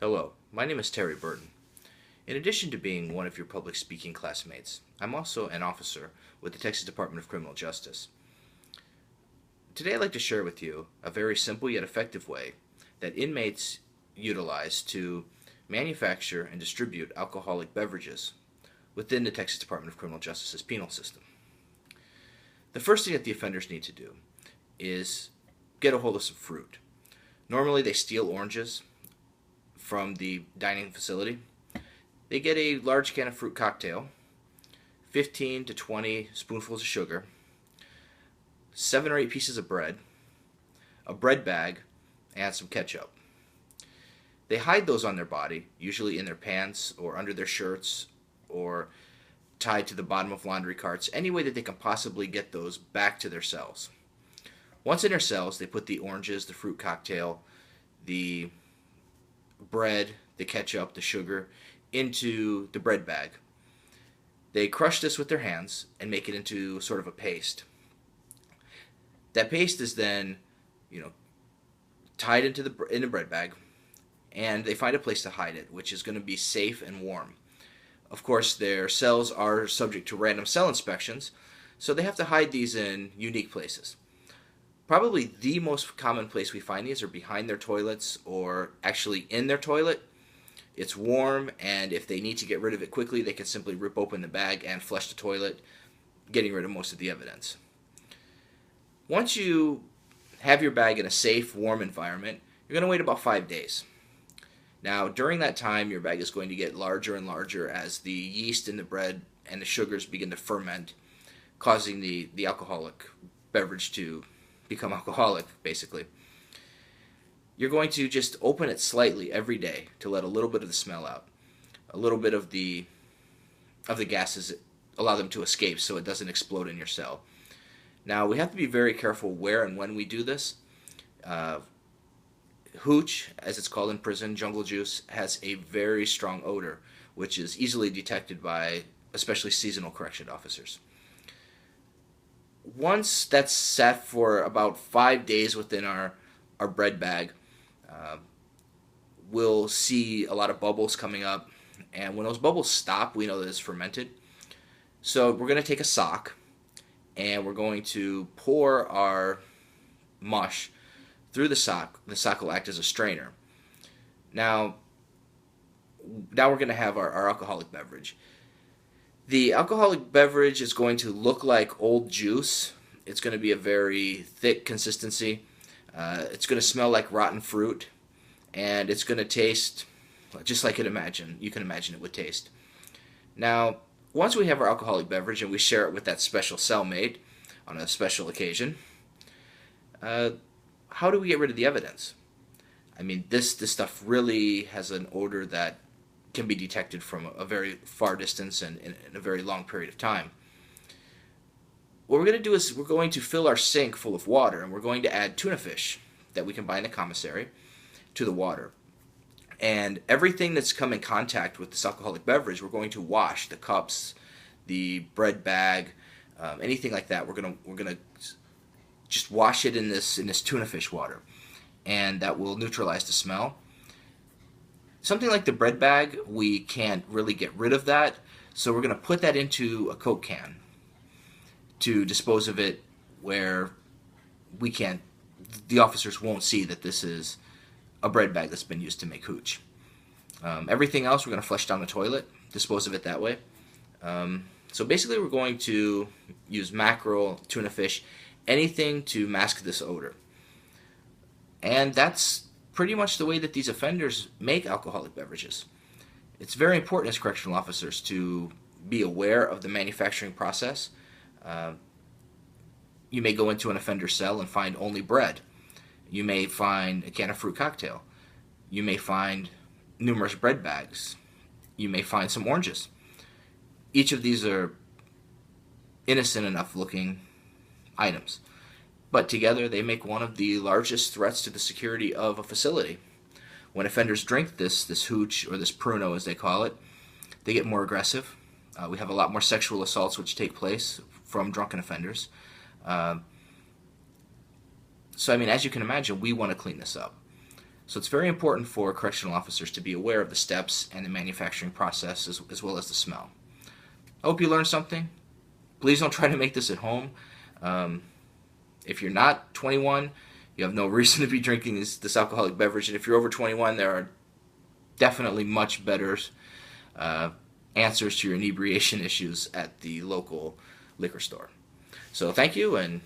Hello, my name is Terry Burton. In addition to being one of your public speaking classmates, I'm also an officer with the Texas Department of Criminal Justice. Today I'd like to share with you a very simple yet effective way that inmates utilize to manufacture and distribute alcoholic beverages within the Texas Department of Criminal Justice's penal system. The first thing that the offenders need to do is get a hold of some fruit. Normally they steal oranges from the dining facility. They get a large can of fruit cocktail, 15 to 20 spoonfuls of sugar, 7 or 8 pieces of bread, a bread bag, and some ketchup. They hide those on their body, usually in their pants or under their shirts or tied to the bottom of laundry carts, any way that they can possibly get those back to their cells. Once in their cells, they put the oranges, the fruit cocktail, the bread, the ketchup, the sugar into the bread bag. They crush this with their hands and make it into sort of a paste. That paste is then, tied into the bread bag, and they find a place to hide it, which is going to be safe and warm. Of course, their cells are subject to random cell inspections, so they have to hide these in unique places. Probably the most common place we find these are behind their toilets or actually in their toilet. It's warm, and if they need to get rid of it quickly, they can simply rip open the bag and flush the toilet, getting rid of most of the evidence. Once you have your bag in a safe, warm environment, you're going to wait about 5 days. Now, during that time, your bag is going to get larger and larger as the yeast in the bread and the sugars begin to ferment, causing the alcoholic beverage to become alcoholic, basically. You're going to just open it slightly every day to let a little bit of the smell out. A little bit of the gases allow them to escape so it doesn't explode in your cell. Now, we have to be very careful where and when we do this. Hooch, as it's called in prison, jungle juice, has a very strong odor, which is easily detected by especially seasonal correction officers. Once that's sat for about 5 days within our bread bag, we'll see a lot of bubbles coming up, and when those bubbles stop, we know that it's fermented. So we're going to take a sock, and we're going to pour our mush through the sock. The sock will act as a strainer. Now we're going to have our alcoholic beverage. The alcoholic beverage is going to look like old juice. It's going to be a very thick consistency. It's going to smell like rotten fruit, and it's going to taste just like you can imagine it would taste. Now, once we have our alcoholic beverage and we share it with that special cellmate on a special occasion, how do we get rid of the evidence? I mean, this stuff really has an odor that can be detected from a very far distance and in a very long period of time. What we're going to do is we're going to fill our sink full of water, and we're going to add tuna fish that we can buy in the commissary to the water. And everything that's come in contact with this alcoholic beverage, we're going to wash: the cups, the bread bag, anything like that. We're gonna just wash it in this tuna fish water, and that will neutralize the smell. Something like the bread bag, we can't really get rid of that, so we're going to put that into a Coke can to dispose of it where the officers won't see that this is a bread bag that's been used to make hooch. Everything else we're going to flush down the toilet, dispose of it that way. So basically we're going to use mackerel, tuna fish, anything to mask this odor. And that's pretty much the way that these offenders make alcoholic beverages. It's very important as correctional officers to be aware of the manufacturing process. You may go into an offender's cell and find only bread. You may find a can of fruit cocktail. You may find numerous bread bags. You may find some oranges. Each of these are innocent enough looking items, but together they make one of the largest threats to the security of a facility. When offenders drink this hooch, or this pruno as they call it, they get more aggressive. We have a lot more sexual assaults which take place from drunken offenders. So I mean, as you can imagine, we want to clean this up. So it's very important for correctional officers to be aware of the steps and the manufacturing process as well as the smell. I hope you learned something. Please don't try to make this at home. If you're not 21, you have no reason to be drinking this alcoholic beverage. And if you're over 21, there are definitely much better answers to your inebriation issues at the local liquor store. So thank you, and